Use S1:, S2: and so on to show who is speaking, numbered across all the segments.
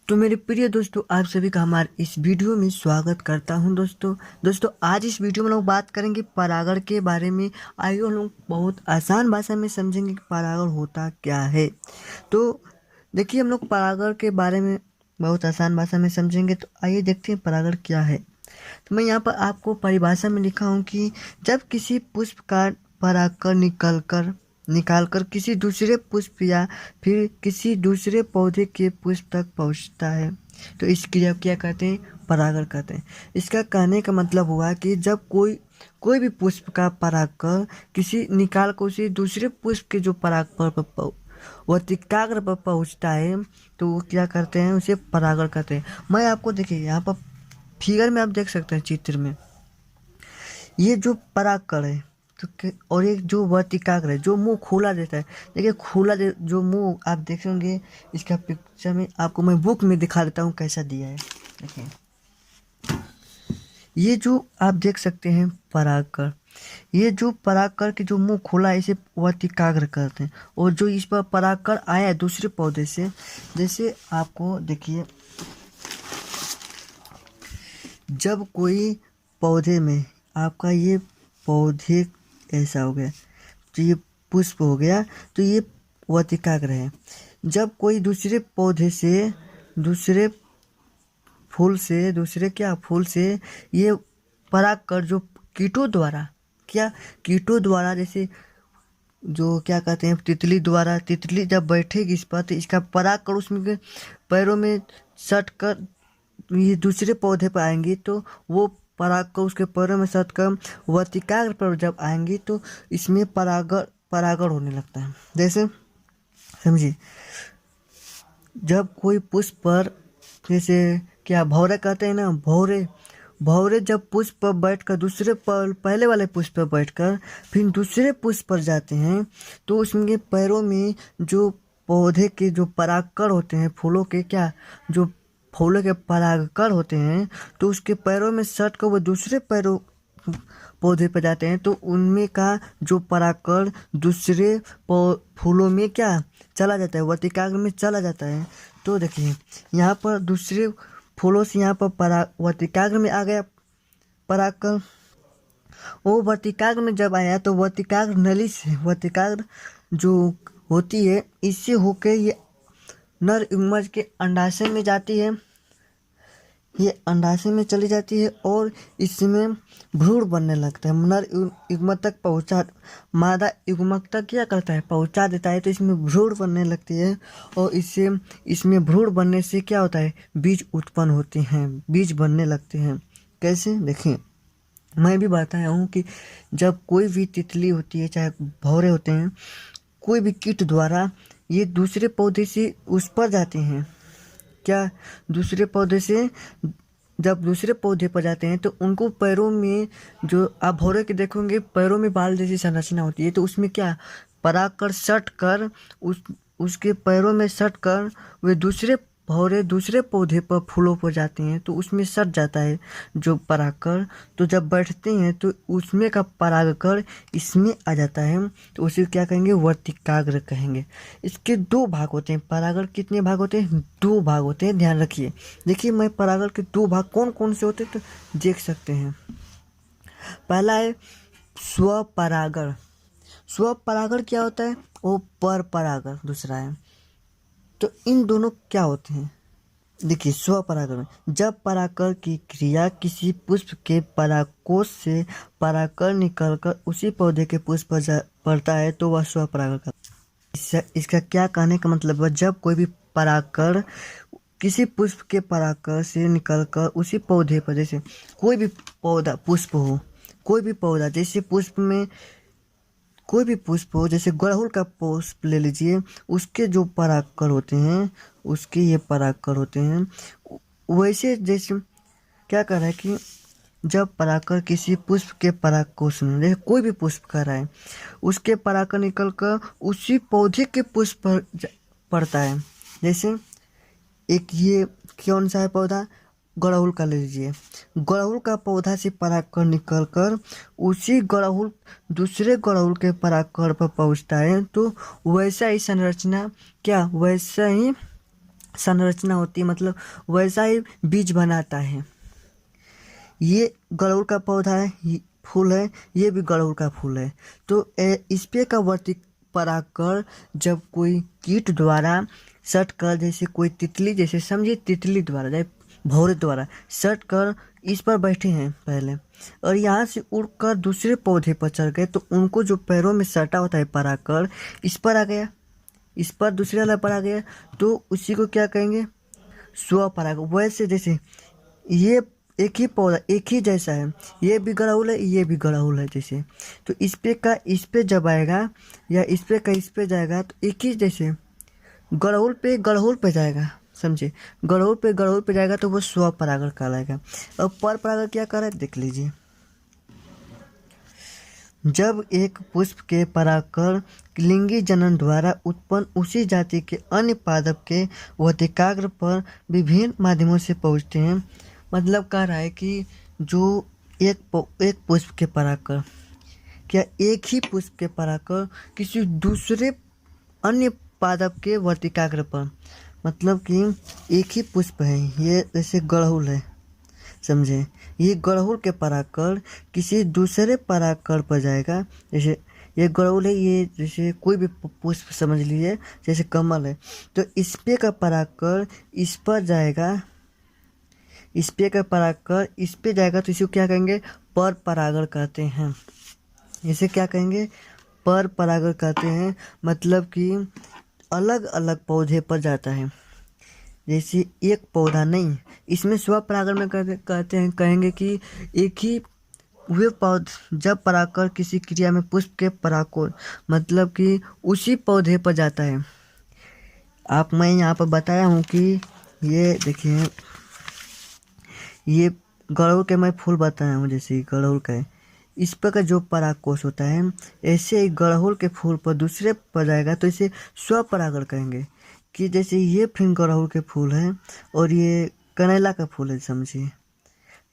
S1: तो मेरे प्रिय दोस्तों, आप सभी का हमारे इस वीडियो में स्वागत करता हूं। दोस्तों आज इस वीडियो में लोग बात करेंगे परागण के बारे में। आइए हम लोग बहुत आसान भाषा में समझेंगे कि परागण होता क्या है। तो देखिए, हम लोग परागण के बारे में बहुत आसान भाषा में समझेंगे। तो आइए देखते हैं परागण क्या है। तो मैं यहाँ पर आपको परिभाषा में लिखा हूँ कि जब किसी पुष्प का परागकण निकालकर किसी दूसरे पुष्प या फिर किसी दूसरे पौधे के पुष्प तक पहुँचता है तो इस क्रिया को क्या कहते हैं? परागण कहते हैं। इसका कहने का मतलब हुआ कि जब कोई भी पुष्प का परागकण किसी निकाल कर उसी दूसरे पुष्प के जो परागकण पर वर्तिकाग्र पर पहुँचता है तो वो क्या करते हैं? उसे परागण कहते हैं। मैं आपको देखिए यहाँ पर फिगर में आप देख सकते हैं, चित्र में ये जो परागकण है तो और एक जो वर्तिकाग्र है जो मुंह खोला देता है। देखिए जो मुंह आप देखेंगे, इसका पिक्चर में आपको मैं बुक में दिखा देता हूँ कैसा दिया है। देखिए ये जो आप देख सकते हैं परागकण, ये जो परागकण के जो मुंह खोला है इसे वर्तिकाग्र कहते हैं। और जो इस पर परागकण आया है दूसरे पौधे से, जैसे आपको देखिए जब कोई पौधे में आपका ये पौधे ऐसा हो गया तो ये पुष्प हो गया तो ये वर्तिकाग्र है। जब कोई दूसरे पौधे से दूसरे फूल से ये परागकण जो कीटों द्वारा जैसे जो क्या कहते हैं तितली जब बैठेगी इस पर तो इसका परागकण उसमें के पैरों में सट कर ये दूसरे पौधे पर आएंगी तो वो पराग को उसके पैरों में सट कर वर्तिकाग्र पर जब आएंगी तो इसमें परागण होने लगता है। जैसे समझिए, जब कोई पुष्प पर जैसे क्या भौरे कहते हैं ना, भौरे जब पुष्प पर बैठकर पहले वाले पुष्प पर बैठकर फिर दूसरे पुष्प पर जाते हैं तो उसके पैरों में जो पौधे के जो परागकण होते हैं, फूलों के परागकण होते हैं तो उसके पैरों में सट कर वो दूसरे पौधे पर जाते हैं तो उनमें का जो परागकण दूसरे फूलों में क्या चला जाता है, वर्तिकाग्र में चला जाता है। तो देखिए यहाँ पर दूसरे फूलों से यहाँ पर वर्तिकाग्र में आ गया परागकण। वो वर्तिकाग्र में जब आया तो वर्तिकाग्र जो होती है इससे होकर ये नर युग्मज के अंडाशय में जाती है। ये अंडाशय में चली जाती है और इसमें भ्रूण बनने लगता है। नर युग्मक तक मादा युग्मक तक क्या करता है? पहुंचा देता है। तो इसमें भ्रूण बनने लगती है और इसमें भ्रूण बनने से क्या होता है? बीज उत्पन्न होते हैं, बीज बनने लगते हैं। कैसे? देखिए, मैं भी बताया हूँ कि जब कोई भी तितली होती है चाहे भौरे होते हैं, कोई भी कीट द्वारा ये दूसरे पौधे से उस पर जाते हैं। क्या? दूसरे पौधे से जब दूसरे पौधे पर जाते हैं तो उनको पैरों में जो आप भौरे के देखोगे पैरों में बाल जैसी संरचना होती है तो उसमें क्या परागकण सट कर उसके पैरों में सट कर वे दूसरे पौधे पर फूलों पर जाते हैं तो उसमें सट जाता है जो परागकण। तो जब बैठते हैं तो उसमें का परागकण इसमें आ जाता है तो उसे क्या कहेंगे? वर्तिकाग्र कहेंगे। इसके दो भाग होते हैं। परागण कितने भाग होते हैं? दो भाग होते हैं, ध्यान रखिए। देखिए, मैं परागण के दो भाग कौन कौन से होते हैं तो देख सकते हैं। पहला है स्वपरागण। स्वपरागण क्या होता है? वो पर परागण दूसरा है। तो इन दोनों क्या होते हैं? देखिए, स्वपरागण में जब परागकण की क्रिया किसी पुष्प के परागकोश से परागकण निकलकर उसी पौधे के पुष्प पर पड़ता है तो वह स्वपरागण का। इसका क्या कहने का मतलब है? जब कोई भी परागकण किसी पुष्प के परागकण से निकलकर उसी पौधे पर, जैसे कोई भी पौधा जैसे कोई भी पुष्प हो, जैसे गुड़हल का पुष्प ले लीजिए, उसके जो परागकण होते हैं वैसे जैसे क्या कर रहा है कि जब परागकण किसी पुष्प के परागकोश में, जैसे कोई भी पुष्प कर रहा है, उसके परागकण निकल कर उसी पौधे के पुष्प पर पड़ता है। जैसे एक ये कौन सा है पौधा? गुड़हल का ले लीजिए। गुड़हल का पौधा से परागकण निकलकर उसी दूसरे गुड़हल के परागकण पर पहुंचता है तो वैसा ही संरचना होती है, मतलब वैसा ही बीज बनाता है। ये गुड़हल का पौधा है, फूल है, ये भी गुड़हल का फूल है। तो इस पे का वर्ती परागकण जब कोई कीट द्वारा सट कर, जैसे कोई तितली, जैसे समझिए तितली द्वारा, जैसे भौरे द्वारा सट कर इस पर बैठे हैं पहले, और यहाँ से उड़कर दूसरे पौधे पर चढ़ गए, तो उनको जो पैरों में सटा होता है परागकण इस पर आ गया, इस पर दूसरे वाला पर आ गया, तो उसी को क्या कहेंगे, स्वपराग। वैसे जैसे ये एक ही पौधा एक ही जैसा है, ये भी गुड़हल है, ये भी गुड़हल है जैसे, तो इस पे का इस पे जब आएगा या इस पे का इस पे जाएगा तो एक ही जैसे गुड़हल पे जाएगा, समझे, गुड़हल पे जाएगा तो वो स्वपरागण कहलाएगा। अब पर परागण क्या कर रहा है देख लीजिए। जब एक पुष्प के परागकण लिंगी जनन द्वारा उत्पन्न उसी जाति के अन्य पादप के वर्तिकाग्र पर विभिन्न माध्यमों से पहुँचते हैं, मतलब कह रहा है कि जो एक पुष्प के परागकण, क्या एक ही पुष्प के परागकण किसी दूसरे अन्य पादप के वर्तिकाग्र पर, मतलब कि एक ही पुष्प है, ये जैसे गुड़हल है, समझे, ये गुड़हल के परागकण किसी दूसरे परागकण पर जाएगा, जैसे ये गुड़हल है, ये जैसे कोई भी पुष्प समझ लीजिए, जैसे कमल है, तो इस पे का परागकण इस पर जाएगा, इस पे का परागकण इस पे जाएगा, तो इसको क्या कहेंगे, पर परागण कहते हैं। इसे क्या कहेंगे, पर परागण कहते हैं, मतलब कि अलग अलग पौधे पर जाता है, जैसे एक पौधा नहीं, इसमें स्वपरागण में कहते हैं, कहेंगे कि एक ही वे पौधे जब परागकण किसी क्रिया में पुष्प के परागकण, मतलब कि उसी पौधे पर जाता है। आप मैं यहाँ पर बताया हूँ कि ये देखिए, ये गुड़हल के मैं फूल बताया हूँ, जैसे गुड़हल का है, इस पर का जो परागकोश होता है, ऐसे ही गुड़हल के फूल पर दूसरे पर जाएगा तो इसे स्वपरागण कहेंगे। कि जैसे ये फिर गुड़हल के फूल हैं और ये कनैला का फूल है, समझिए,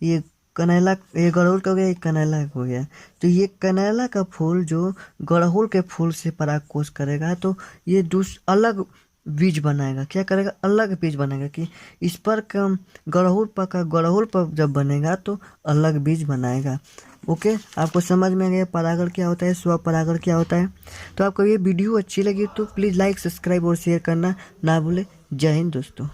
S1: ये कनैला, ये गुड़हल का हो गया, ये कनैला का हो गया, तो ये कनैला का फूल जो गुड़हल के फूल से परागकोश करेगा तो ये अलग बीज बनाएगा, क्या करेगा, अलग बीज बनाएगा, कि इस पर का गुड़हल पर जब बनेगा तो अलग बीज बनाएगा। ओके, आपको समझ में आ गया परागण क्या होता है, स्वपरागण क्या होता है। तो आपको ये वीडियो अच्छी लगी तो प्लीज़ लाइक, सब्सक्राइब और शेयर करना ना भूले। जय हिंद दोस्तों।